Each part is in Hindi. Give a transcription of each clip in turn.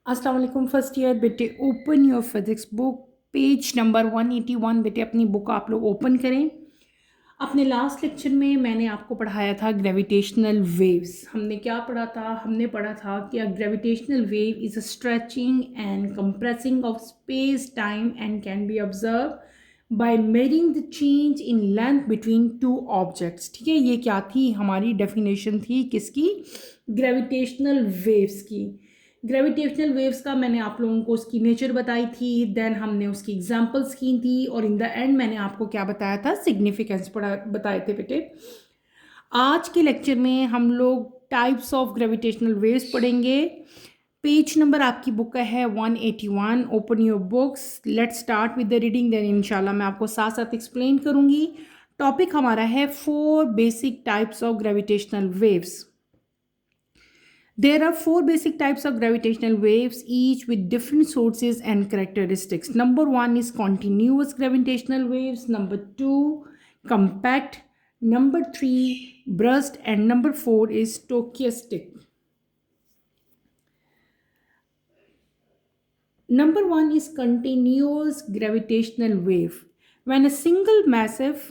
अस्सलाम वालेकुम फर्स्ट ईयर बेटे। Open your physics book, page number 181। बेटे अपनी बुक आप लोग ओपन करें। अपने लास्ट लेक्चर में मैंने आपको पढ़ाया था ग्रेविटेशनल वेव्स। हमने क्या पढ़ा था? हमने पढ़ा था कि a gravitational wave is a stretching and compressing of space time and can be observe by measuring the change in length between two objects. ठीक है, ये क्या थी? हमारी डेफिनेशन थी किसकी? ग्रेविटेशनल वेव्स की। ग्रेविटेशनल वेव्स का मैंने आप लोगों को उसकी नेचर बताई थी, देन हमने उसकी एग्जांपल्स की थी, और इन द एंड मैंने आपको क्या बताया था? सिग्निफिकेंस पढ़ा बताए थे बेटे। आज के लेक्चर में हम लोग टाइप्स ऑफ ग्रेविटेशनल वेव्स पढ़ेंगे। पेज नंबर आपकी बुक का है 181। Open your books, let's start with the reading, then इंशाल्लाह मैं आपको साथ साथ एक्सप्लेन करूंगी। टॉपिक हमारा है 4 basic types of gravitational waves. There are 4 basic types of gravitational waves, each with different sources and characteristics. Number one is continuous gravitational waves. Number two, compact. Number three, burst. And number four is stochastic. Number one is continuous gravitational wave. When a single massive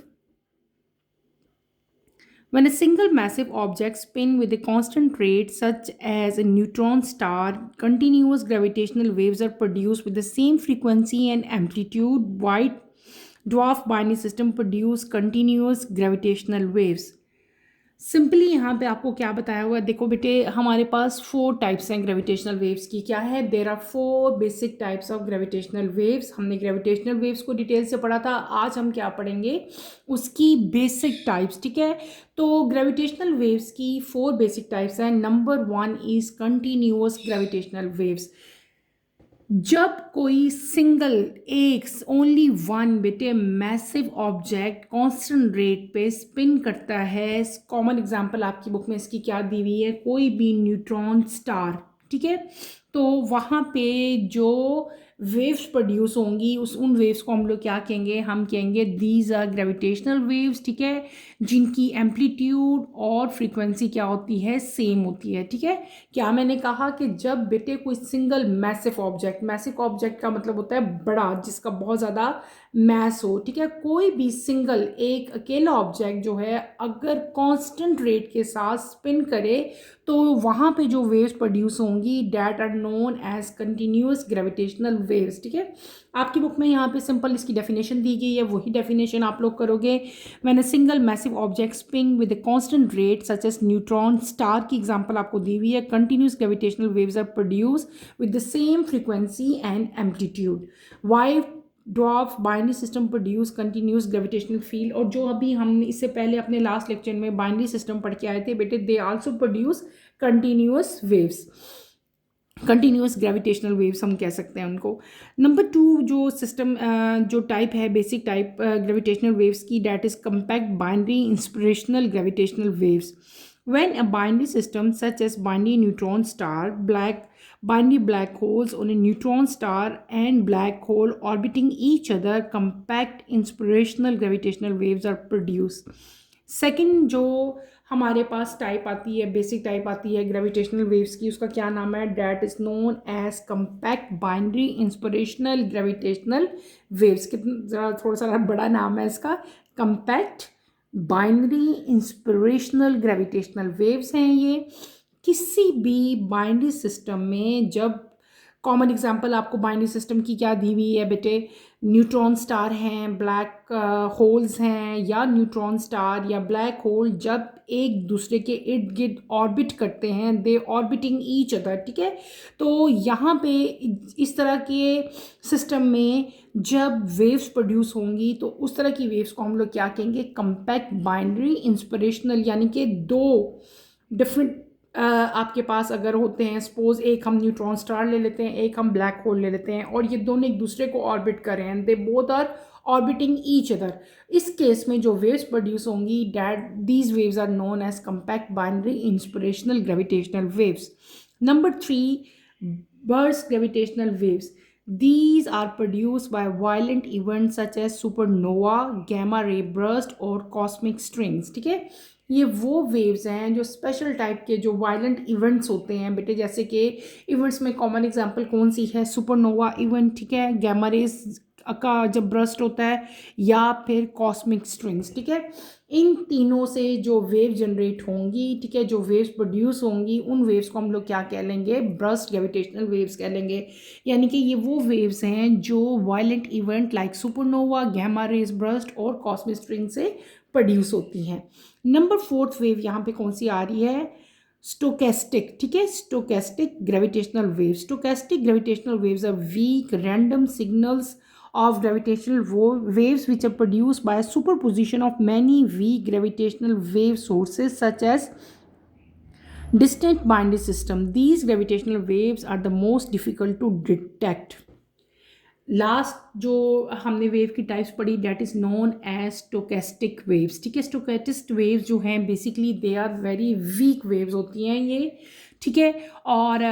When a single massive object spins with a constant rate, such as a neutron star, continuous gravitational waves are produced with the same frequency and amplitude. White dwarf binary system produce continuous gravitational waves. Simply यहाँ पे आपको क्या बताया हुआ है? देखो बेटे, हमारे पास 4 टाइप्स हैं ग्रेविटेशनल वेव्स की। क्या है? There are 4 basic types of gravitational waves. हमने ग्रेविटेशनल वेव्स को डिटेल से पढ़ा था। आज हम क्या पढ़ेंगे? उसकी बेसिक टाइप्स। ठीक है, तो ग्रेविटेशनल वेव्स की 4 बेसिक टाइप्स हैं। Number one is continuous gravitational waves. जब कोई सिंगल, एक, ओनली वन बेटे मैसिव ऑब्जेक्ट कांस्टेंट रेट पे स्पिन करता है। कॉमन एग्जांपल आपकी बुक में इसकी क्या दी हुई है? कोई भी न्यूट्रॉन स्टार। ठीक है, तो वहाँ पे जो वेव्स प्रोड्यूस होंगी उन वेव्स को हम लोग क्या कहेंगे? हम कहेंगे दीज आर ग्रेविटेशनल वेव्स। ठीक है, जिनकी एम्पलीट्यूड और फ्रीक्वेंसी क्या होती है? सेम होती है। ठीक है, क्या मैंने कहा कि जब बेटे कोई सिंगल मैसिव ऑब्जेक्ट का मतलब होता है बड़ा, जिसका बहुत ज़्यादा मैस हो। ठीक है, कोई भी सिंगल एक अकेला ऑब्जेक्ट जो है अगर कांस्टेंट रेट के साथ स्पिन करे तो वहाँ पे जो वेव्स प्रोड्यूस होंगी that are known as continuous gravitational waves. ठीक है, आपकी बुक में यहाँ पे सिंपल इसकी डेफिनेशन दी गई है, वही डेफिनेशन आप लोग करोगे। When a single massive object spin with a constant rate such as neutron star की एग्जांपल आपको दी हुई है, continuous gravitational waves are produce with the same frequency and amplitude. White dwarf binary system produce continuous gravitational field. और जो अभी हमने इससे पहले अपने लास्ट लेक्चर में बाइनरी सिस्टम पढ़ के आए थे बेटे, they also produce continuous waves, continuous gravitational waves हम कह सकते हैं उनको। नंबर टू जो सिस्टम जो टाइप है बेसिक टाइप ग्रेविटेशनल वेव्स की, that is compact binary inspirational gravitational waves. When a binary system such as binary neutron star, binary black holes on a neutron star and black hole orbiting each other, compact inspirational gravitational waves are produced. Second जो हमारे पास टाइप आती है, बेसिक टाइप आती है ग्रेविटेशनल वेव्स की, उसका क्या नाम है? That is known as compact binary inspirational gravitational waves. कितना थोड़ा सा बड़ा नाम है इसका, compact binary inspirational gravitational waves हैं ये। किसी भी बाइनरी सिस्टम में जब, कॉमन एग्जांपल आपको बाइनरी सिस्टम की क्या दी हुई है बेटे? न्यूट्रॉन स्टार हैं, ब्लैक होल्स हैं, या न्यूट्रॉन स्टार या ब्लैक होल जब एक दूसरे के इर्द गिर्द ऑर्बिट करते हैं, दे ऑर्बिटिंग ईच अदर। ठीक है, तो यहाँ पे इस तरह के सिस्टम में जब वेव्स प्रोड्यूस होंगी तो उस तरह की वेव्स को हम लोग क्या कहेंगे? Compact binary inspirational. यानी कि दो डिफरेंट आपके पास अगर होते हैं, सपोज एक हम न्यूट्रॉन स्टार ले लेते हैं, एक हम ब्लैक होल ले लेते हैं, और ये दोनों एक दूसरे को ऑर्बिट कर रहे हैं, they both are orbiting each other. इस केस में जो वेव्स प्रोड्यूस होंगी that these waves are known as compact binary inspirational gravitational waves. Number three, burst gravitational waves. These are produced by violent events such as supernova, gamma ray burst और cosmic strings. ठीक है, ये वो वेव्स हैं जो स्पेशल टाइप के जो वायलेंट इवेंट्स होते हैं बेटे, जैसे कि इवेंट्स में कॉमन एग्जांपल कौन सी है, सुपरनोवा इवेंट, ठीक है, गैमा रेज का जब ब्रस्ट होता है, या फिर कॉस्मिक स्ट्रिंग्स, ठीक है। इन तीनों से जो वेव जनरेट होंगी, ठीक है, जो वेव्स प्रोड्यूस होंगी, उन वेव्स को हम लोग क्या कह लेंगे, ब्रस्ट ग्रेविटेशनल वेव्स कह लेंगे। यानी कि ये वो वेव्स हैं जो violent event like supernova, gamma rays burst और कॉस्मिक स्ट्रिंग से प्रोड्यूस होती हैं। नंबर फोर्थ वेव यहाँ पे कौन सी आ रही है, स्टोकेस्टिक, ठीक है, stochastic gravitational waves. Stochastic gravitational waves are weak random signals of gravitational waves which are produced by a superposition of many weak gravitational wave sources such as distant binary system. These gravitational waves are the most difficult to detect. Last जो हमने वेव की टाइप्स पढ़ी that is known as stochastic waves, ठीक है। स्टोकेस्टिक वेव्स जो हैं basically they are very weak waves होती हैं ये, ठीक है, और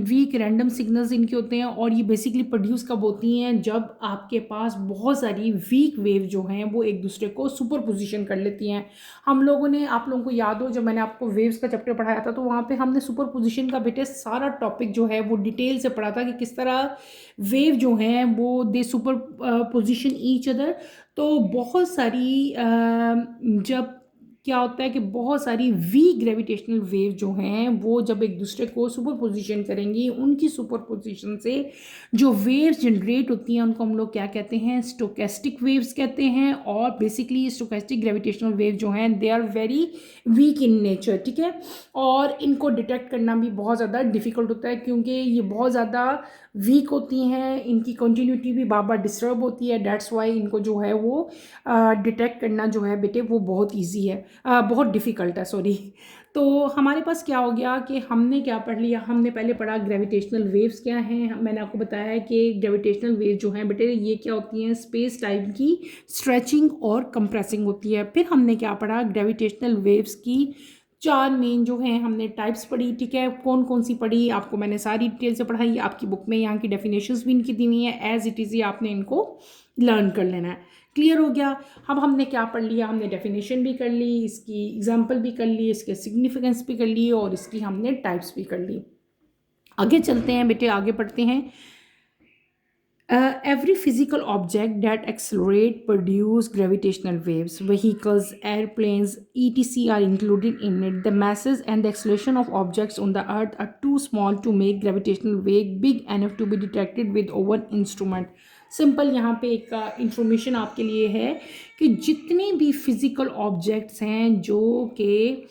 वीक रैंडम सिग्नल्स इनके होते हैं, और ये बेसिकली प्रोड्यूस कब होती हैं, जब आपके पास बहुत सारी वीक वेव जो हैं वो एक दूसरे को सुपर पोजिशन कर लेती हैं। हम लोगों ने, आप लोगों को याद हो जब मैंने आपको वेव्स का चैप्टर पढ़ाया था तो वहाँ पे हमने सुपर पोजिशन का बेटे सारा टॉपिक जो है वो डिटेल से पढ़ा था कि किस तरह वेव जो हैं वो दे सुपर पोजिशन ईच अदर। तो बहुत सारी जब क्या होता है कि बहुत सारी वीक ग्रेविटेशनल वेव जो हैं वो जब एक दूसरे को सुपर पोजिशन करेंगी, उनकी सुपर पोजिशन से जो वेव्स जनरेट होती हैं उनको हम लोग क्या कहते हैं, स्टोकेस्टिक वेव्स कहते हैं। और बेसिकली स्टोकेस्टिक ग्रेविटेशनल वेव जो हैं they are very weak in nature, ठीक है, और इनको डिटेक्ट करना भी बहुत ज़्यादा डिफ़िकल्ट होता है क्योंकि ये बहुत ज़्यादा वीक होती हैं, इनकी कंटिन्यूटी भी बार बार डिस्टर्ब होती है। डेट्स वाई इनको जो है वो डिटेक्ट करना जो है बेटे वो बहुत ईजी है, बहुत डिफ़िकल्ट है, सॉरी। तो हमारे पास क्या हो गया कि हमने क्या पढ़ लिया, हमने पहले पढ़ा ग्रेविटेशनल वेव्स क्या हैं। मैंने आपको बताया है कि ग्रेविटेशनल वेव जो हैं बेटे ये क्या होती हैं, स्पेस टाइम की स्ट्रेचिंग और कंप्रेसिंग होती है। फिर हमने क्या पढ़ा, ग्रेविटेशनल वेव्स की चार मेन जो हैं हमने टाइप्स पढ़ी, ठीक है। कौन कौन सी पढ़ी आपको मैंने सारी डिटेल से पढ़ाई, आपकी बुक में यहाँ की डेफिनेशंस भी इनकी दी हुई हैं, एज इट इज़ ही आपने इनको लर्न कर लेना है। क्लियर हो गया। अब हमने क्या पढ़ लिया, हमने डेफिनेशन भी कर ली, इसकी एग्जांपल भी कर ली, इसके सिग्निफिकेंस भी कर ली, और इसकी हमने टाइप्स भी कर ली। आगे चलते हैं बेटे, आगे पढ़ते हैं। Every physical object that accelerate produce gravitational waves. Vehicles, airplanes, etc. are included in it. The masses and the acceleration of objects on the earth are too small to make gravitational wave big enough to be detected with one instrument. Simple यहाँ पे एक इंफॉर्मेशन आपके लिए है कि जितने भी फिजिकल ऑब्जेक्ट्स हैं जो कि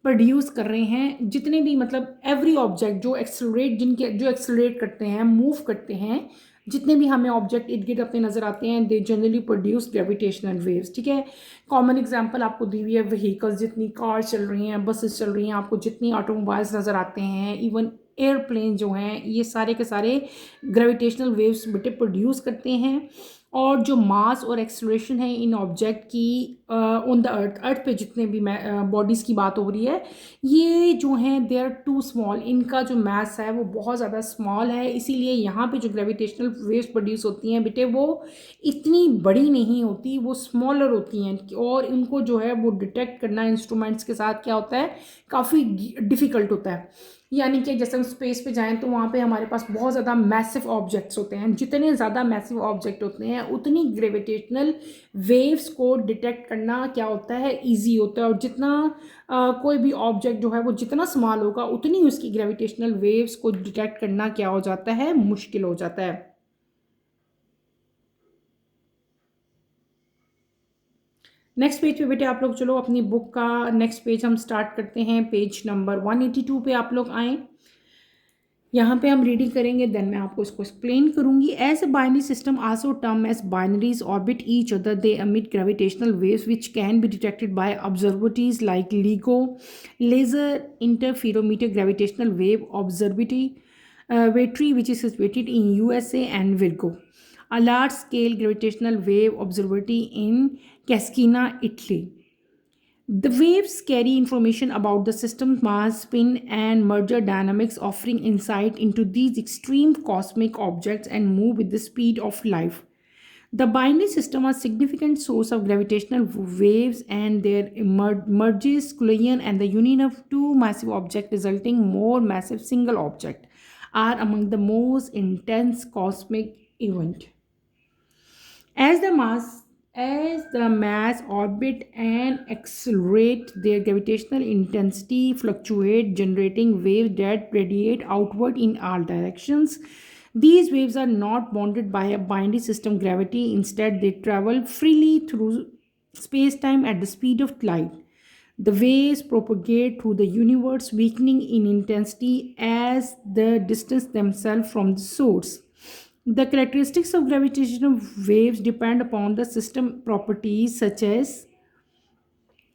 प्रोड्यूस कर रहे हैं, जितने भी मतलब एवरी ऑब्जेक्ट जो एक्सेलरेट, जिनके जो एक्सेलरेट करते हैं, मूव करते हैं, जितने भी हमें ऑब्जेक्ट इर्द गिर्द अपने नज़र आते हैं they generally produce gravitational waves, ठीक है। कॉमन एग्जांपल आपको दी हुई है, व्हीकल्स, जितनी कार चल रही हैं, बसेस चल रही हैं, आपको जितनी ऑटोमोबाइल्स नज़र आते हैं, इवन एयरप्लेन जो हैं, ये सारे के सारे ग्रेविटेशनल वेव्स बेटे प्रोड्यूस करते हैं। और जो मास और एक्सेलरेशन है इन ऑब्जेक्ट की ऑन द अर्थ पे जितने भी बॉडीज़ की बात हो रही है, ये जो हैं दे आर टू स्मॉल, इनका जो मास है वो बहुत ज़्यादा स्मॉल है, इसीलिए यहाँ पे जो ग्रेविटेशनल वेव्स प्रोड्यूस होती हैं बेटे वो इतनी बड़ी नहीं होती, वो स्मॉलर होती हैं, और इनको जो है वो डिटेक्ट करना इंस्ट्रूमेंट्स के साथ क्या होता है, काफ़ी डिफ़िकल्ट होता है। यानी कि जैसे हम स्पेस पे जाएं तो वहाँ पे हमारे पास बहुत ज़्यादा मैसिव ऑब्जेक्ट्स होते हैं, जितने ज़्यादा मैसिव ऑब्जेक्ट होते हैं उतनी ग्रेविटेशनल वेव्स को डिटेक्ट करना क्या होता है, इजी होता है। और जितना कोई भी ऑब्जेक्ट जो है वो जितना स्मॉल होगा उतनी उसकी ग्रेविटेशनल वेव्स को डिटेक्ट करना क्या हो जाता है, मुश्किल हो जाता है। नेक्स्ट पेज पे बेटे आप लोग चलो अपनी बुक का नेक्स्ट पेज हम स्टार्ट करते हैं, पेज नंबर 182 पे आप लोग आएँ। यहाँ पे हम रीडिंग करेंगे, देन मैं आपको इसको एक्सप्लेन करूंगी। As a binary system also term as binaries orbit each other, they emit gravitational waves which can be detected by observatories like LIGO, Laser Interferometer Gravitational Wave Observatory, which is situated in USA, and Virgo, a large-scale gravitational wave observatory in Cascina, Italy. The waves carry information about the system's mass, spin, and merger dynamics, offering insight into these extreme cosmic objects and move with the speed of light. The binary system are significant source of gravitational waves, and their merges, collision, and the union of two massive objects resulting more massive single object are among the most intense cosmic event. As the mass orbit and accelerate, their gravitational intensity fluctuate, generating waves that radiate outward in all directions. These waves are not bounded by a binary system gravity. Instead, they travel freely through space-time at the speed of light. The waves propagate through the universe, weakening in intensity as the distance themselves from the source. The characteristics of gravitational waves depend upon the system properties such as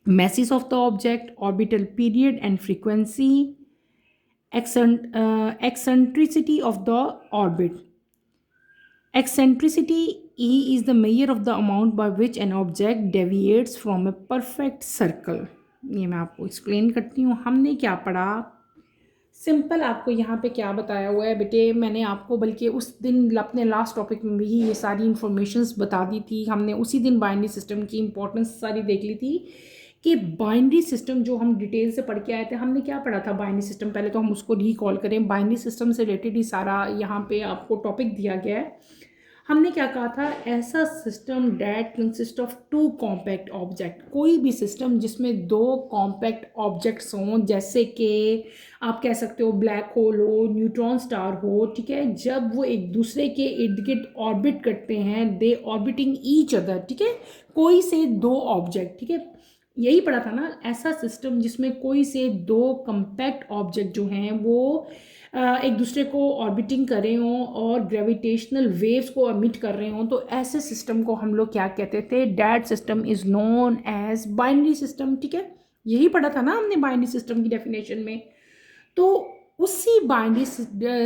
masses of the object, orbital period and frequency, eccentricity of the orbit. Eccentricity E is the measure of the amount by which an object deviates from a perfect circle. ये मैं आपको एक्सप्लेन करती हूँ हमने क्या पढ़ा। सिंपल आपको यहाँ पे क्या बताया हुआ है बेटे, मैंने आपको बल्कि उस दिन अपने लास्ट टॉपिक में भी ये सारी इन्फॉर्मेशंस बता दी थी। हमने उसी दिन बाइनरी सिस्टम की इंपॉर्टेंस सारी देख ली थी कि बाइनरी सिस्टम जो हम डिटेल से पढ़ के आए थे, हमने क्या पढ़ा था बाइनरी सिस्टम। पहले तो हम उसको रिकॉल करें। बाइनरी सिस्टम से रिलेटेड ही सारा यहाँ पे आपको टॉपिक दिया गया है। हमने क्या कहा था, ऐसा system that consist of two compact object. कोई भी सिस्टम जिसमें दो कॉम्पैक्ट ऑब्जेक्ट्स हों, जैसे कि आप कह सकते हो ब्लैक होल हो, न्यूट्रॉन स्टार हो, ठीक है। जब वो एक दूसरे के इर्द गिर्द ऑर्बिट करते हैं, दे ऑर्बिटिंग ईच अदर, ठीक है। कोई से दो ऑब्जेक्ट, ठीक है, यही पढ़ा था ना। ऐसा सिस्टम जिसमें कोई से दो कॉम्पैक्ट ऑब्जेक्ट जो हैं वो एक दूसरे को ऑर्बिटिंग कर रहे हों और ग्रेविटेशनल वेव्स को एमिट कर रहे हों, तो ऐसे सिस्टम को हम लोग क्या कहते थे, that system is known as binary system, ठीक है। यही पढ़ा था ना हमने बाइनरी सिस्टम की डेफिनेशन में। तो उसी बाइनरी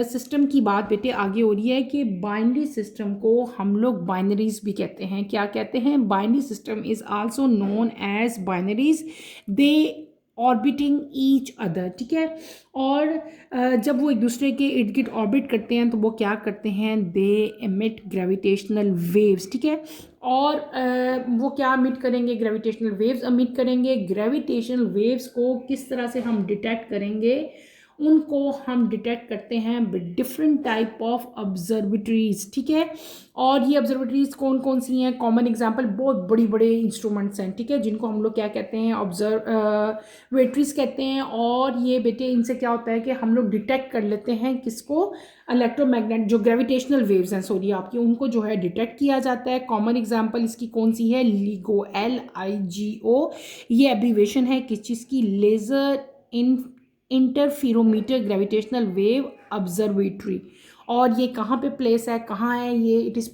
सिस्टम की बात बेटे आगे हो रही है कि बाइनरी सिस्टम को हम लोग बाइनरीज भी कहते हैं। क्या कहते हैं, binary system is also known as binaries, they orbiting each other, ठीक है। और जब वो एक दूसरे के इर्द गिर्द ऑर्बिट करते हैं तो वो क्या करते हैं, दे एमिट ग्रेविटेशनल वेव्स, ठीक है। और वो क्या एमिट करेंगे, ग्रेविटेशनल वेव्स एमिट करेंगे। ग्रेविटेशनल वेव्स को किस तरह से हम डिटेक्ट करेंगे, उनको हम डिटेक्ट करते हैं with different type of observatories, ठीक है। और ये ऑब्जर्वेटरीज कौन कौन सी हैं, कॉमन एग्जांपल बहुत बड़ी बड़े इंस्ट्रूमेंट्स हैं, ठीक है, जिनको हम लोग क्या कहते हैं, ऑब्जर्वेटरीज कहते हैं। और ये बेटे इनसे क्या होता है कि हम लोग डिटेक्ट कर लेते हैं किसको, इलेक्ट्रोमैग्नेट जो ग्रेविटेशनल वेव्स हैं सॉरी आपकी, उनको जो है डिटेक्ट किया जाता है। कॉमन एग्जांपल इसकी कौन सी है, LIGO, LIGO। ये एब्रीवेशन है किस चीज़ की, लेज़र इन इंटरफिरोमीटर ग्रेविटेशनल वेव ऑब्जर्वेटरी। और ये कहाँ पे प्लेस है, कहाँ है ये, it is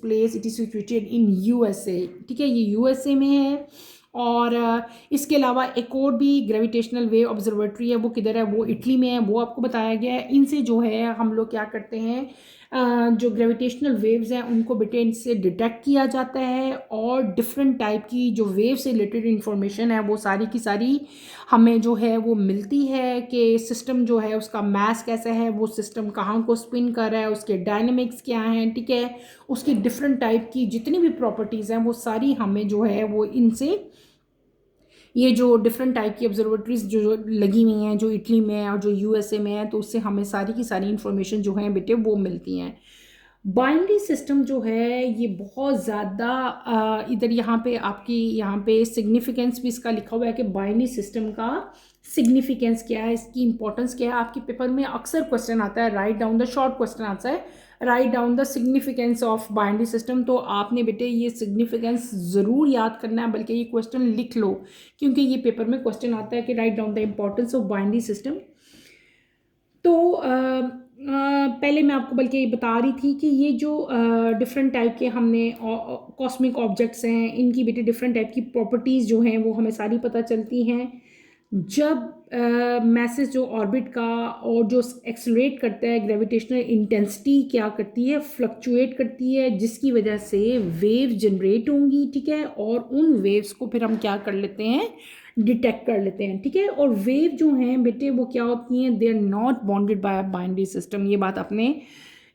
situated in USA, ठीक है, ये USA में है। और इसके अलावा एक और भी ग्रेविटेशनल वेव ऑब्जर्वेटरी है, वो किधर है, वो इटली में है, वो आपको बताया गया है। इनसे जो है हम लोग क्या करते हैं, जो ग्रेविटेशनल वेव्स हैं उनको बेटे इनसे डिटेक्ट किया जाता है। और डिफरेंट टाइप की जो वेव से रिलेटेड इंफॉर्मेशन है वो सारी की सारी हमें जो है वो मिलती है कि सिस्टम जो है उसका मास कैसा है, वो सिस्टम कहाँ को स्पिन कर रहा है, उसके डायनेमिक्स क्या हैं, ठीक है, उसकी डिफरेंट टाइप की जितनी भी प्रॉपर्टीज़ हैं वो सारी हमें जो है वो इनसे, ये जो डिफरेंट टाइप की ऑब्जर्वेटरीज जो लगी हुई हैं, जो इटली में है और जो USA में है, तो उससे हमें सारी की सारी इन्फॉर्मेशन जो है बेटे वो मिलती हैं। बाइनरी सिस्टम जो है ये बहुत ज़्यादा इधर यहाँ पे आपकी यहाँ पे सिग्निफिकेंस भी इसका लिखा हुआ है कि बाइनरी सिस्टम का सिग्निफिकेंस क्या है, इसकी इंपॉर्टेंस क्या है। आपके पेपर में अक्सर क्वेश्चन आता है, write down the short question आता है, write down the significance of binary system. तो आपने बेटे ये सिग्निफिकेंस ज़रूर याद करना है, बल्कि ये क्वेश्चन लिख लो, क्योंकि ये पेपर में क्वेश्चन आता है कि write down the importance of binary system. तो पहले मैं आपको बल्कि ये बता रही थी कि ये जो डिफरेंट टाइप के हमने कॉस्मिक ऑब्जेक्ट्स हैं, इनकी बेटे डिफरेंट टाइप की प्रॉपर्टीज़ जो हैं वो हमें सारी पता चलती हैं जब मैसेज जो ऑर्बिट का और जो एक्सेलरेट करता है, ग्रेविटेशनल इंटेंसिटी क्या करती है, फ्लक्चुएट करती है, जिसकी वजह से वेव जनरेट होंगी, ठीक है। और उन वेव्स को फिर हम क्या कर लेते हैं, डिटेक्ट कर लेते हैं, ठीक है। और वेव जो हैं बेटे वो क्या होती हैं, they are not bounded by binary system. ये बात आपने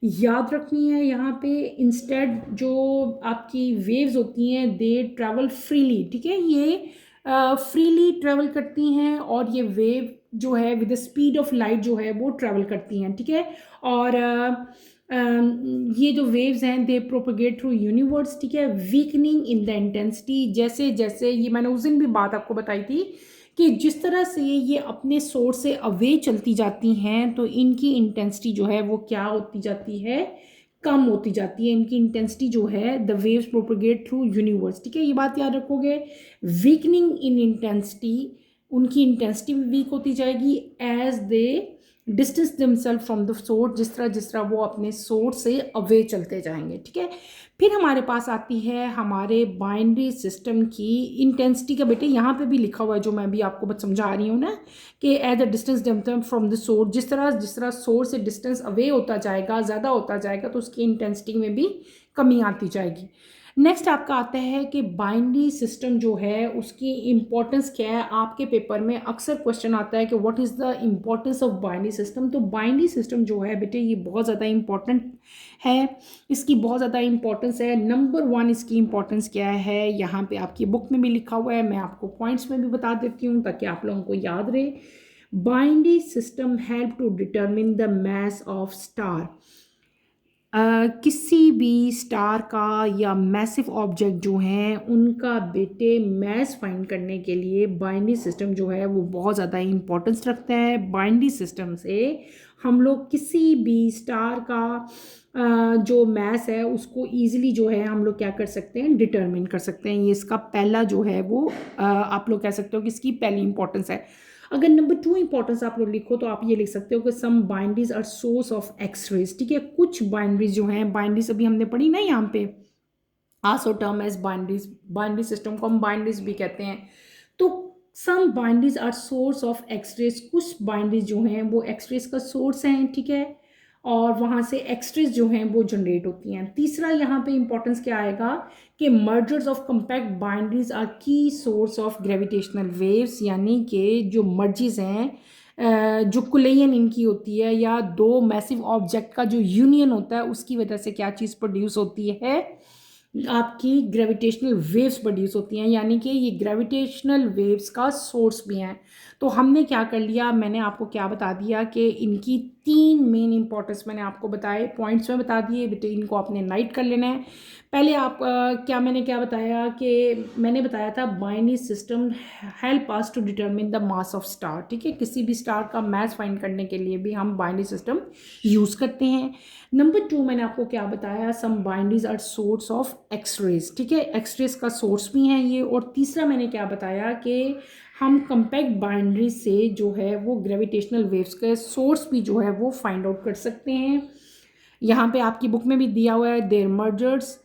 याद रखनी है यहाँ पे, इंस्टेड जो आपकी वेव्स होती हैं दे ट्रैवल फ्रीली, ठीक है, ये फ्रीली ट्रैवल करती हैं, और ये वेव जो है with the speed of light जो है वो ट्रैवल करती हैं, ठीक है। और ये जो वेव्स हैं दे प्रोपगेट थ्रू यूनिवर्स, ठीक है, वीकनिंग इन द इंटेंसिटी, जैसे जैसे ये मैंने उस दिन भी बात आपको बताई थी कि जिस तरह से ये अपने सोर्स से अवे चलती जाती हैं तो इनकी इंटेंसिटी जो है वो क्या होती जाती है, कम होती जाती है। इनकी इंटेंसिटी जो है the waves propagate through universe, ठीक है, ये बात याद रखोगे। वीकनिंग इन इंटेंसिटी, उनकी इंटेंसिटी भी वीक होती जाएगी as they distance themselves from the source, जिस तरह वो अपने सोर्स से अवे चलते जाएंगे, ठीक है। फिर हमारे पास आती है हमारे बाइनरी सिस्टम की इंटेंसिटी का, बेटे यहाँ पे भी लिखा हुआ है जो मैं भी आपको बस समझा रही हूँ ना, कि as a distance themselves from the source, जिस तरह सोर्स से डिस्टेंस अवे होता जाएगा, ज़्यादा होता जाएगा, तो उसकी इंटेंसिटी में भी कमी आती जाएगी। नेक्स्ट आपका आता है कि बाइनरी सिस्टम जो है उसकी इम्पोर्टेंस क्या है। आपके पेपर में अक्सर क्वेश्चन आता है कि what is the importance of binary system. तो बाइनरी सिस्टम जो है बेटे ये बहुत ज़्यादा इम्पोर्टेंट है, इसकी बहुत ज़्यादा इम्पोर्टेंस है। नंबर 1 इसकी इम्पोर्टेंस क्या है, यहाँ पे आपकी बुक में भी लिखा हुआ है, मैं आपको पॉइंट्स में भी बता देती हूँ ताकि आप लोगों को याद रहे। Binary system help to determine the mass of star. किसी भी स्टार का या मैसिव ऑब्जेक्ट जो हैं उनका बेटे मैस फाइंड करने के लिए बाइनरी सिस्टम जो है वो बहुत ज़्यादा इम्पोर्टेंस रखता है। बाइनरी सिस्टम से हम लोग किसी भी स्टार का जो मैस है उसको ईजिली जो है हम लोग क्या कर सकते हैं, डिटरमिन कर सकते हैं। ये इसका पहला जो है वो आप लोग कह सकते हो कि इसकी पहली इंपॉर्टेंस है। अगर नंबर 2 इंपॉर्टेंस आप लोग लिखो तो आप ये लिख सकते हो कि some binaries are source of x-rays, ठीक है। कुछ बाइनरीज जो हैं, बाइनरीज अभी हमने पढ़ी ना यहाँ पे, also term as binaries, binary system को हम बाइनरीज भी कहते हैं। तो some binaries are source of x-rays, कुछ बाइनरीज जो हैं वो एक्सरेज का सोर्स हैं, ठीक है, और वहाँ से एक्सरेज जो हैं वो जनरेट होती हैं। तीसरा यहाँ पे इंपॉर्टेंस क्या आएगा कि mergers of compact binaries are key source of gravitational waves, यानी कि जो मर्जिज हैं जो कुलेयन इनकी होती है या दो मैसिव ऑब्जेक्ट का जो यूनियन होता है उसकी वजह से क्या चीज़ प्रोड्यूस होती है, आपकी ग्रेविटेशनल वेव्स प्रोड्यूस होती हैं, यानी कि ये ग्रेविटेशनल वेव्स का सोर्स भी हैं। तो हमने क्या कर लिया, मैंने आपको क्या बता दिया कि इनकी 3 मेन इंपॉर्टेंस मैंने आपको बताए, पॉइंट्स में बता दिए बेटे, इनको आपने नाइट कर लेना है। पहले आप मैंने क्या बताया कि मैंने बताया था binary system help us to determine the mass of star, ठीक है, किसी भी स्टार का मास फाइंड करने के लिए भी हम बाइनरी सिस्टम यूज़ करते हैं। नंबर 2 मैंने आपको क्या बताया, some binaries are source of x-rays, ठीक है, एक्सरेज का सोर्स भी हैं ये। और तीसरा मैंने क्या बताया कि हम कंपैक्ट बाइनरी से जो है वो ग्रेविटेशनल वेव्स के सोर्स भी जो है वो फाइंड आउट कर सकते हैं। यहाँ पे आपकी बुक में भी दिया हुआ है, their mergers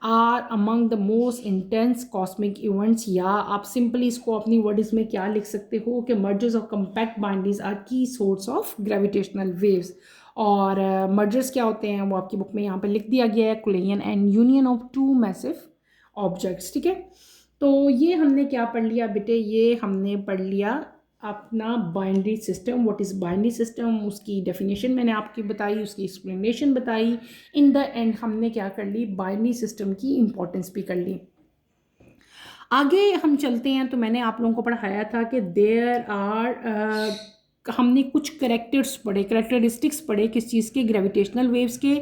are among the most intense cosmic events, या आप सिंपली इसको अपनी वर्ड्स में क्या लिख सकते हो कि mergers of compact binaries are key source of gravitational waves. और मर्जर्स क्या होते हैं वो आपकी बुक में यहाँ पे लिख दिया गया है, collision and union of two massive objects, ठीक है। तो ये हमने क्या पढ़ लिया बेटे, ये हमने पढ़ लिया अपना binary system, what is binary system, उसकी डेफिनेशन मैंने आपकी बताई, उसकी एक्सप्लेनेशन बताई। इन द एंड हमने क्या कर ली, बाइनरी सिस्टम की इंपॉर्टेंस भी कर ली। आगे हम चलते हैं तो मैंने आप लोगों को पढ़ाया था कि देयर आर हमने कुछ करेक्टर्स पढ़े, करेक्टरिस्टिक्स पढ़े किस चीज़ के, ग्रेविटेशनल वेव्स के।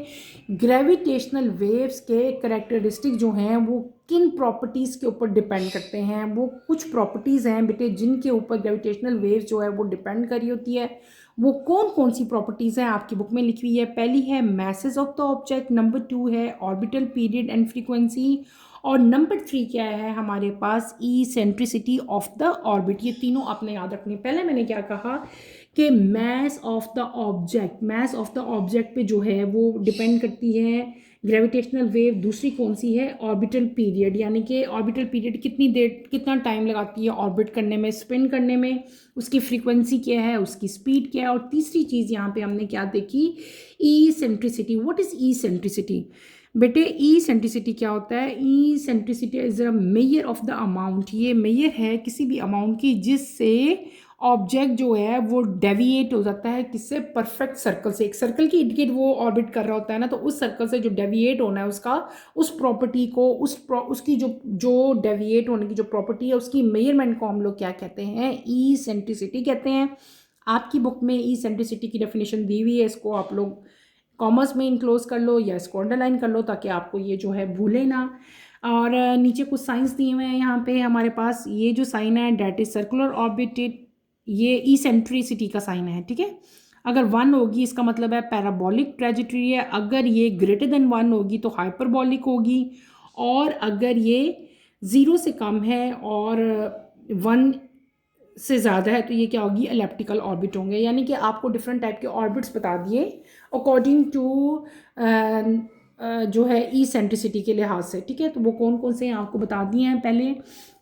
ग्रेविटेशनल वेव्स के करेक्टरिस्टिक जो हैं वो किन प्रॉपर्टीज़ के ऊपर डिपेंड करते हैं, वो कुछ प्रॉपर्टीज़ हैं बेटे जिनके ऊपर ग्रेविटेशनल वेव्स जो है वो डिपेंड करी होती है। वो कौन कौन सी प्रॉपर्टीज़ हैं आपकी बुक में लिखी हुई है। पहली है message of the object, number 2 है ऑर्बिटल पीरियड एंड फ्रीक्वेंसी, और नंबर 3 क्या है हमारे पास, ई सेंट्रिसिटी ऑफ द ऑर्बिट। ये तीनों आपने याद रखनी। पहले मैंने क्या कहा कि mass of the object, mass of the object पे जो है वो डिपेंड करती है ग्रेविटेशनल वेव। दूसरी कौन सी है, ऑर्बिटल पीरियड, यानी कि ऑर्बिटल पीरियड कितनी देर, कितना टाइम लगाती है ऑर्बिट करने में, स्पिन करने में, उसकी फ्रीक्वेंसी क्या है, उसकी स्पीड क्या है। और तीसरी चीज़ यहाँ पे हमने क्या देखी, eccentricity. What is eccentricity बेटे, ई सेंट्रिसिटी क्या होता है, eccentricity is a measure of the amount, ये मेजर है किसी भी अमाउंट की जिससे ऑब्जेक्ट जो है वो डेविएट हो जाता है किससे, परफेक्ट सर्कल से। एक सर्कल की इंडिकेट वो ऑर्बिट कर रहा होता है ना, तो उस सर्कल से जो डेविएट होना है उसका, उस प्रॉपर्टी को, उसकी जो जो डेविएट होने की जो प्रॉपर्टी है उसकी मेजरमेंट को हम लोग क्या कहते हैं, ई सेंट्रिसिटी कहते हैं। आपकी बुक में ई सेंट्रिसिटी की डेफिनेशन दी हुई है, इसको आप लोग कॉमर्स में इनक्लोज कर लो या इसको अंडरलाइन कर लो ताकि आपको ये जो है भूले ना। और नीचे कुछ साइंस दिए हुए हैं यहाँ पे हमारे पास, ये जो साइन है डेट इज सर्कुलर ऑर्बिटेड, ये इसेंट्रिसिटी का साइन है, ठीक है। अगर 1 होगी इसका मतलब है पैराबोलिक ट्रेजेक्टरी है, अगर ये ग्रेटर देन 1 होगी तो हाइपरबोलिक होगी, और अगर ये 0 से कम है और 1 से ज़्यादा है तो ये क्या होगी, एलिप्टिकल ऑर्बिट होंगे। यानी कि आपको डिफरेंट टाइप के ऑर्बिट्स बता दिए अकॉर्डिंग टू जो है ई सेंट्रिसिटी के लिहाज से, ठीक है। तो वो कौन कौन से हैं आपको बता दिए हैं पहले,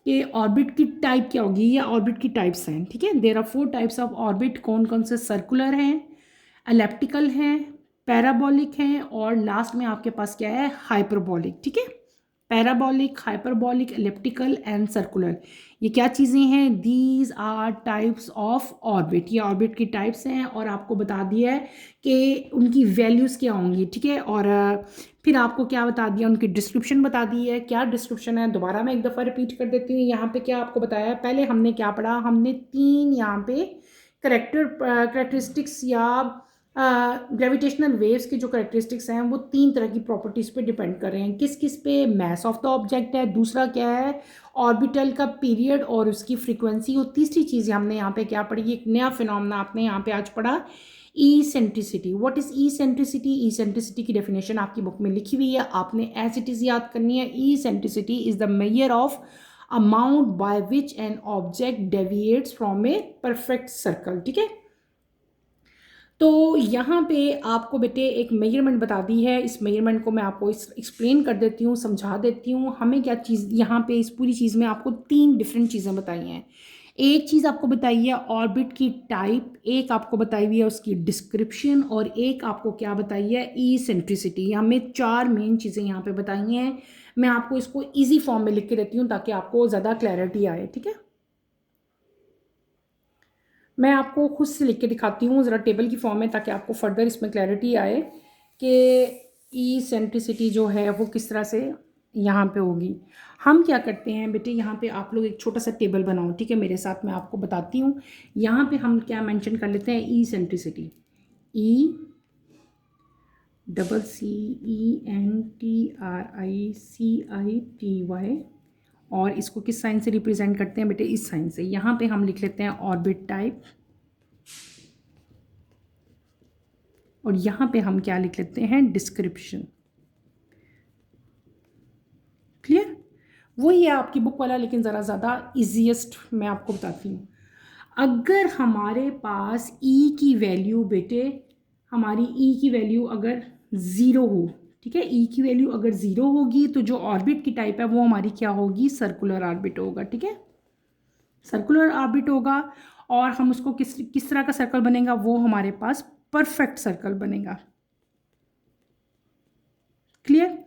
कि ऑर्बिट की टाइप क्या होगी या ऑर्बिट की टाइप्स हैं, ठीक है। There are 4 types of orbit, कौन कौन से, सर्कुलर हैं, एलिप्टिकल हैं, पैराबोलिक हैं, और लास्ट में आपके पास क्या है, हाइपरबोलिक, ठीक है। Parabolic, hyperbolic, elliptical and circular, ये क्या चीज़ें हैं, these are types of orbit, ये ऑर्बिट की टाइप्स हैं। और आपको बता दिया है कि उनकी वैल्यूज़ क्या होंगी, ठीक है। और फिर आपको क्या बता दिया, उनकी डिस्क्रिप्शन बता दी है। क्या डिस्क्रिप्शन है, दोबारा मैं एक दफ़ा रिपीट कर देती हूँ। यहाँ पे क्या आपको बताया है, पहले हमने क्या पढ़ा, हमने 3 यहाँ पे करेक्टरिस्टिक्स या ग्रेविटेशनल वेव्स के जो करेक्टरिस्टिक्स हैं वो 3 तरह की प्रॉपर्टीज़ पे डिपेंड कर रहे हैं। किस किस पे, मैस ऑफ द ऑब्जेक्ट है, दूसरा क्या है, ऑर्बिटल का पीरियड और उसकी फ्रीक्वेंसी, और तीसरी चीज़ हमने यहाँ पे क्या पढ़ी, एक नया फिनोमेना आपने यहाँ पे आज पढ़ा, eccentricity. What is eccentricity, eccentricity की डेफिनेशन आपकी बुक में लिखी हुई है, आपने एज इट इज़ याद करनी है। Eccentricity is the measure of amount by which an object deviates from a perfect circle, ठीक है। तो यहाँ पे आपको बेटे एक मेजरमेंट बता दी है, इस मेजरमेंट को मैं आपको एक्सप्लेन कर देती हूँ, समझा देती हूँ। हमें क्या चीज़ यहाँ पे इस पूरी चीज़ में आपको 3 डिफरेंट चीज़ें बताई हैं। एक चीज़ आपको बताई है ऑर्बिट की टाइप, एक आपको बताई हुई है उसकी डिस्क्रिप्शन, और एक आपको क्या बताई है, ई सेंट्रिसिटी। हमें 4 मेन चीज़ें यहाँ पे बताई हैं। मैं आपको इसको ईजी फॉर्म में लिख के देती हूँ ताकि आपको ज़्यादा क्लैरिटी आए, ठीक है। मैं आपको खुद से लिख के दिखाती हूँ ज़रा टेबल की फॉर्म में, ताकि आपको फर्दर इसमें क्लैरिटी आए कि ई सेंट्रिसिटी जो है वो किस तरह से यहाँ पे होगी। हम क्या करते हैं बेटे, यहाँ पे आप लोग एक छोटा सा टेबल बनाओ, ठीक है, मेरे साथ मैं आपको बताती हूँ। यहाँ पे हम क्या मेंशन कर लेते हैं, ई सेंट्रिसिटी, ई CENTRICITY, और इसको किस साइन से रिप्रेजेंट करते हैं बेटे, इस साइन से। यहाँ पे हम लिख लेते हैं ऑर्बिट टाइप, और यहाँ पे हम क्या लिख लेते हैं, डिस्क्रिप्शन। क्लियर, वही है आपकी बुक वाला, लेकिन ज़रा ज़्यादा इजीएस्ट मैं आपको बताती हूँ। अगर हमारे पास ई की वैल्यू बेटे, हमारी ई की वैल्यू अगर 0 हो, ठीक है, ई की वैल्यू अगर 0 होगी तो जो ऑर्बिट की टाइप है वो हमारी क्या होगी, सर्कुलर ऑर्बिट होगा, ठीक है, सर्कुलर ऑर्बिट होगा। और हम उसको किस किस तरह का सर्कल बनेगा, वो हमारे पास परफेक्ट सर्कल बनेगा। क्लियर,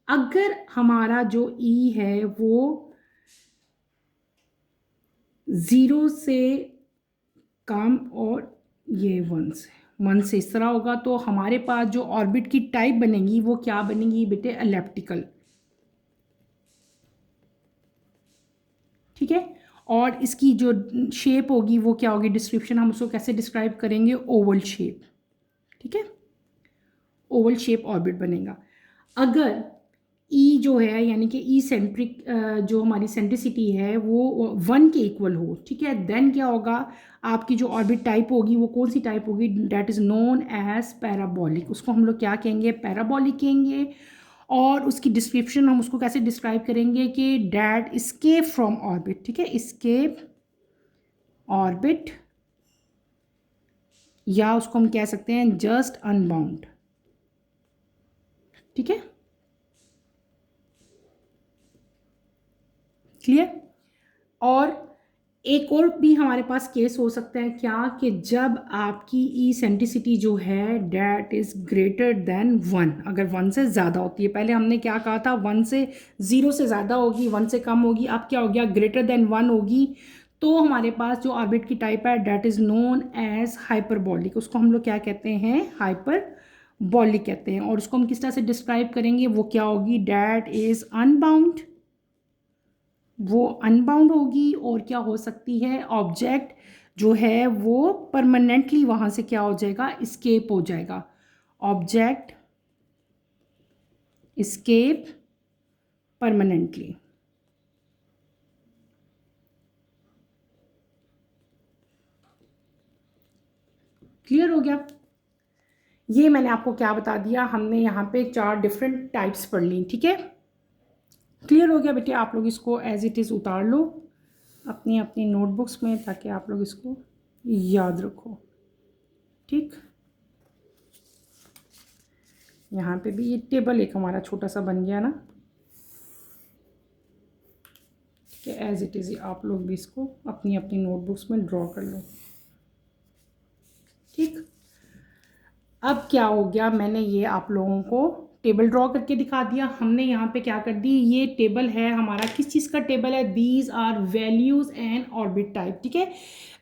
अगर हमारा जो ई है वो 0 से कम और ये 1 से इस तरह होगा, तो हमारे पास जो ऑर्बिट की टाइप बनेगी वो क्या बनेगी बेटे, एलिप्टिकल, ठीक है। और इसकी जो शेप होगी वो क्या होगी, डिस्क्रिप्शन, हम उसको कैसे डिस्क्राइब करेंगे, ओवल शेप, ठीक है, ओवल शेप ऑर्बिट बनेगा। अगर ई जो है यानी कि ई सेंट्रिक जो हमारी सेंट्रिसिटी है वो 1 के इक्वल हो, ठीक है, देन क्या होगा, आपकी जो ऑर्बिट टाइप होगी वो कौन सी टाइप होगी, that is known as parabolic. उसको हम लोग क्या कहेंगे, पैराबोलिक कहेंगे। और उसकी डिस्क्रिप्शन हम उसको कैसे डिस्क्राइब करेंगे कि डैट इस्केप फ्रॉम ऑर्बिट, ठीक है, इस्केप ऑर्बिट, या उसको हम कह सकते हैं जस्ट अनबाउंड, ठीक है। क्लियर, और एक और भी हमारे पास केस हो सकता है क्या, कि जब आपकी ई सेंट्रिसिटी जो है डैट इज़ ग्रेटर देन 1, अगर 1 से ज़्यादा होती है, पहले हमने क्या कहा था, 1 से 0 से ज़्यादा होगी, 1 से कम होगी, अब क्या हो गया, ग्रेटर देन 1 होगी, तो हमारे पास जो ऑर्बिट की टाइप है that is known as hyperbolic, उसको हम लोग क्या कहते हैं, हाइपरबॉलिक कहते हैं। और उसको हम किस तरह से डिस्क्राइब करेंगे, वो क्या होगी, डेट इज़ अनबाउंड, वो अनबाउंड होगी। और क्या हो सकती है, ऑब्जेक्ट जो है वो परमानेंटली वहाँ से क्या हो जाएगा, इस्केप हो जाएगा, ऑब्जेक्ट इस्केप परमानेंटली। क्लियर हो गया। ये मैंने आपको क्या बता दिया, हमने यहाँ पे 4 डिफरेंट टाइप्स पढ़ ली, ठीक है। क्लियर हो गया बेटे, आप लोग इसको एज इट इज़ उतार लो अपनी अपनी नोटबुक्स में, ताकि आप लोग इसको याद रखो, ठीक। यहाँ पे भी ये टेबल एक हमारा छोटा सा बन गया ना, ठीक है। एज इट इज़ आप लोग भी इसको अपनी अपनी नोटबुक्स में ड्रॉ कर लो, ठीक। अब क्या हो गया, मैंने ये आप लोगों को टेबल ड्रॉ करके दिखा दिया। हमने यहाँ पे क्या कर दी, ये टेबल है हमारा, किस चीज़ का टेबल है, these are values and orbit type, ठीक है।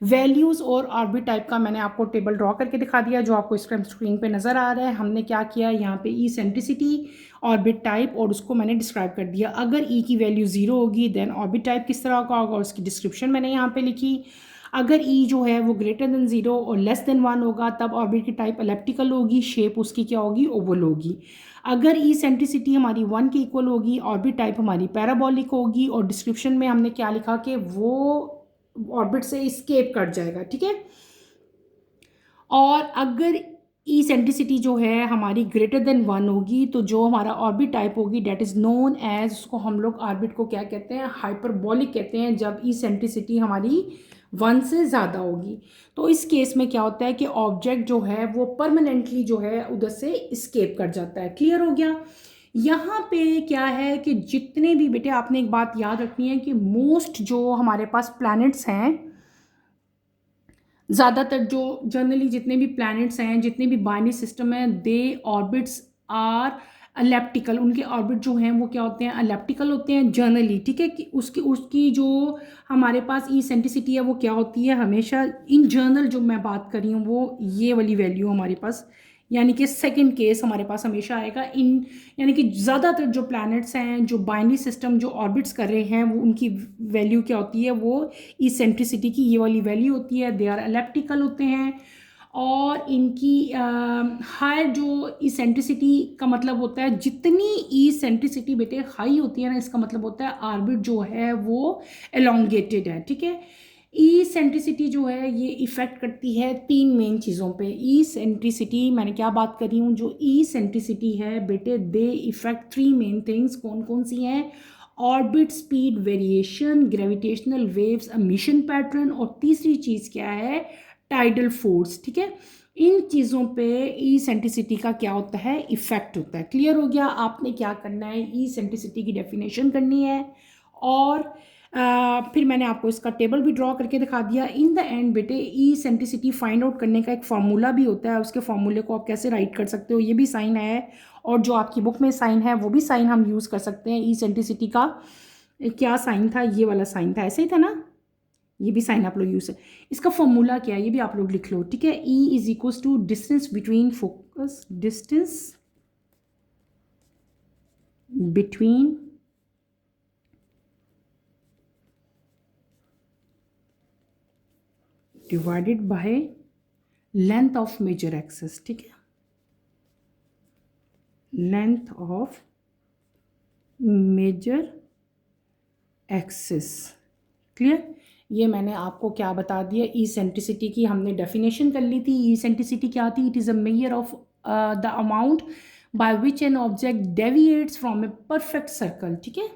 वैल्यूज़ और ऑर्बिट टाइप का मैंने आपको टेबल ड्रॉ करके दिखा दिया, जो आपको स्क्रीन पे नज़र आ रहा है। हमने क्या किया, यहाँ पे ई सेंट्रिसिटी, ऑर्बिट टाइप, और उसको मैंने डिस्क्राइब कर दिया। अगर ई की वैल्यू 0 होगी देन ऑर्बिट टाइप किस तरह का होगा, उसकी डिस्क्रिप्शन मैंने यहाँ पे लिखी। अगर ई जो है वो ग्रेटर देन 0 और लेस देन 1 होगा, तब ऑर्बिट की टाइप एलिप्टिकल होगी, शेप उसकी क्या होगी, ओवल होगी। अगर ई सेंट्रिसिटी हमारी 1 के इक्वल होगी, ऑर्बिट टाइप हमारी पैराबोलिक होगी, और डिस्क्रिप्शन में हमने क्या लिखा कि वो ऑर्बिट से स्केप कर जाएगा, ठीक है। और अगर ई सेंट्रिसिटी जो है हमारी ग्रेटर देन 1 होगी, तो जो हमारा ऑर्बिट टाइप होगी डेट इज़ नोन एज, उसको हम लोग ऑर्बिट को क्या कहते हैं, हाइपरबॉलिक कहते हैं, जब ई सेंट्रिसिटी हमारी 1 से ज़्यादा होगी। तो इस केस में क्या होता है कि ऑब्जेक्ट जो है वो परमानेंटली जो है उधर से स्केप कर जाता है। क्लियर हो गया। यहाँ पे क्या है कि जितने भी बेटे, आपने एक बात याद रखनी है कि मोस्ट जो हमारे पास प्लैनेट्स हैं, ज़्यादातर जो जनरली जितने भी प्लैनेट्स हैं, जितने भी बाइनरी सिस्टम हैं, दे ऑर्बिट्स आर एलिप्टिकल, उनके ऑर्बिट जो हैं वो क्या होते हैं, एलिप्टिकल होते हैं जनरली, ठीक है। कि उसकी उसकी जो हमारे पास ई सेंट्रिसिटी है वो क्या होती है, हमेशा इन जनरल जो मैं बात कर रही हूँ वो ये वाली वैल्यू हमारे पास, यानी कि सेकंड केस हमारे पास हमेशा आएगा इन, यानी कि ज़्यादातर जो प्लैनेट्स हैं, जो बाइनरी सिस्टम जो ऑर्बिट्स कर रहे हैं, वो उनकी वैल्यू क्या होती है, वो इसेंट्रिसिटी की ये वाली वैल्यू होती है, दे आर एलिप्टिकल होते हैं। और इनकी हाई जो इसेंट्रिसिटी का मतलब होता है, जितनी इसेंट्रिसिटी बेटे हाई होती है ना, इसका मतलब होता है ऑर्बिट जो है वो एलोंगेटेड है, ठीक है। ई सेंट्रिसिटी जो है ये इफ़ेक्ट करती है 3 मेन चीज़ों पे। ई सेंट्रिसिटी, मैंने क्या बात करी हूँ, जो ई सेंट्रिसिटी है बेटे, दे इफ़ेक्ट 3 मेन थिंग्स। कौन कौन सी हैं, orbit speed variation, gravitational waves emission pattern, और तीसरी चीज़ क्या है, टाइडल फोर्स, ठीक है। इन चीज़ों पे ई सेंट्रिसिटी का क्या होता है, इफ़ेक्ट होता है। क्लियर हो गया। आपने क्या करना है, ई सेंट्रिसिटी की डेफिनेशन करनी है, और फिर मैंने आपको इसका टेबल भी ड्रॉ करके दिखा दिया। इन द एंड बेटे, ई सेंट्रिसिटी फाइंड आउट करने का एक फार्मूला भी होता है, उसके फार्मूले को आप कैसे राइट कर सकते हो, ये भी साइन है, और जो आपकी बुक में साइन है वो भी साइन हम यूज़ कर सकते हैं। ई सेंट्रिसिटी का क्या साइन था, ये वाला साइन था, ऐसे ही था ना, ये भी साइन आप लोग यूज है। इसका फॉर्मूला क्या है ये भी आप लोग लिख लो, ठीक है। E is equals to distance between focus, distance between divided by length of major axis, ठीक है, length of major axis. Clear. ये मैंने आपको क्या बता दिया, ई सेंट्रिसिटी की हमने डेफिनेशन कर ली थी। ई सेंट्रिसिटी क्या थी, it is a measure of the amount by which an object deviates from a perfect circle, ठीक है।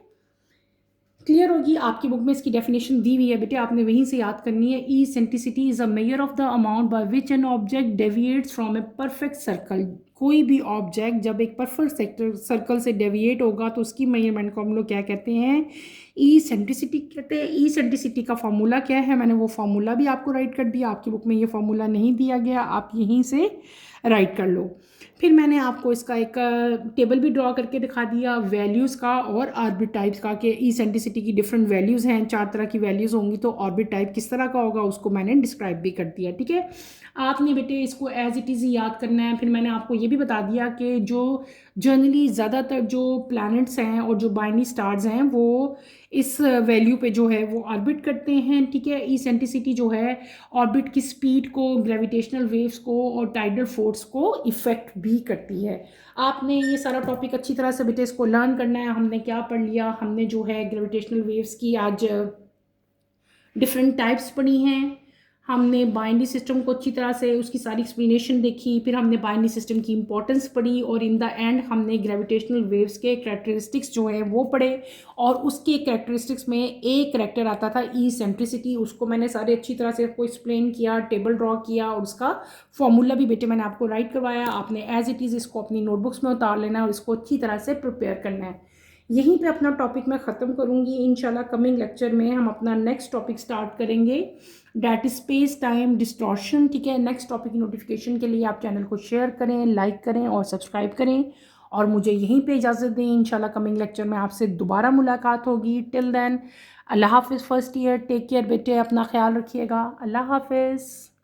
क्लियर होगी। आपकी बुक में इसकी डेफिनेशन दी हुई है बेटे, आपने वहीं से याद करनी है। Eccentricity is a measure of the amount by which an object deviates from a perfect circle. कोई भी ऑब्जेक्ट जब एक परफेक्ट सर्कल से डेविएट होगा तो उसकी मेजरमेंट को हम लोग क्या कहते हैं, ई सेंट्रिसिटी कहते हैं। ई सेंट्रिसिटी का फॉर्मूला क्या है, मैंने वो फॉर्मूला भी आपको राइट कर दिया। आपकी बुक में ये फॉर्मूला नहीं दिया गया, आप यहीं से राइट कर लो। फिर मैंने आपको इसका एक टेबल भी ड्रॉ करके दिखा दिया वैल्यूज़ का और ऑर्बिट टाइप्स का, कि इसेंट्रिसिटी की डिफरेंट वैल्यूज़ हैं, 4 तरह की वैल्यूज़ होंगी, तो ऑर्बिट टाइप किस तरह का होगा उसको मैंने डिस्क्राइब भी कर दिया। ठीक है, आपने बेटे इसको एज इट इज़ ही याद करना है। फिर मैंने आपको ये भी बता दिया कि जो जनरली ज़्यादातर जो प्लैनेट्स हैं और जो बाइनरी स्टार्स हैं वो इस वैल्यू पे जो है वो ऑर्बिट करते हैं। ठीक है, इसेंट्रिसिटी जो है ऑर्बिट की स्पीड को, ग्रेविटेशनल वेव्स को और टाइडल फोर्स को इफेक्ट भी करती है। आपने ये सारा टॉपिक अच्छी तरह से बेटे इसको लर्न करना है। हमने क्या पढ़ लिया, हमने जो है ग्रेविटेशनल वेव्स की आज डिफरेंट टाइप्स पढ़ी हैं, हमने बाइनरी सिस्टम को अच्छी तरह से उसकी सारी एक्सप्लेनेशन देखी, फिर हमने बाइनरी सिस्टम की इंपॉर्टेंस पढ़ी और इन द एंड हमने ग्रेविटेशनल वेव्स के कैरेक्टरिस्टिक्स जो हैं वो पढ़े। और उसके कैरेक्टरिस्टिक्स में एक कैरेक्टर आता था इसेंट्रिसिटी, उसको मैंने सारे अच्छी तरह से आपको एक्सप्लेन किया, टेबल ड्रॉ किया और उसका फॉर्मूला भी बेटे मैंने आपको राइट करवाया। आपने एज इट इज़ इसको अपनी नोटबुक्स में उतार लेना है और इसको अच्छी तरह से प्रिपेयर करना है। यहीं पे अपना टॉपिक मैं ख़त्म करूँगी। इंशाल्लाह कमिंग लेक्चर में हम अपना नेक्स्ट टॉपिक स्टार्ट करेंगे, that is space time distortion. ठीक है, नेक्स्ट टॉपिक की नोटिफिकेशन के लिए आप चैनल को शेयर करें, लाइक करें और सब्सक्राइब करें और मुझे यहीं पे इजाज़त दें। इंशाल्लाह कमिंग लेक्चर में आपसे दोबारा मुलाकात होगी। टिल देन अल्लाह हाफिज़। फर्स्ट ईयर टेक केयर बेटे, अपना ख्याल रखिएगा। अल्लाह हाफिज़।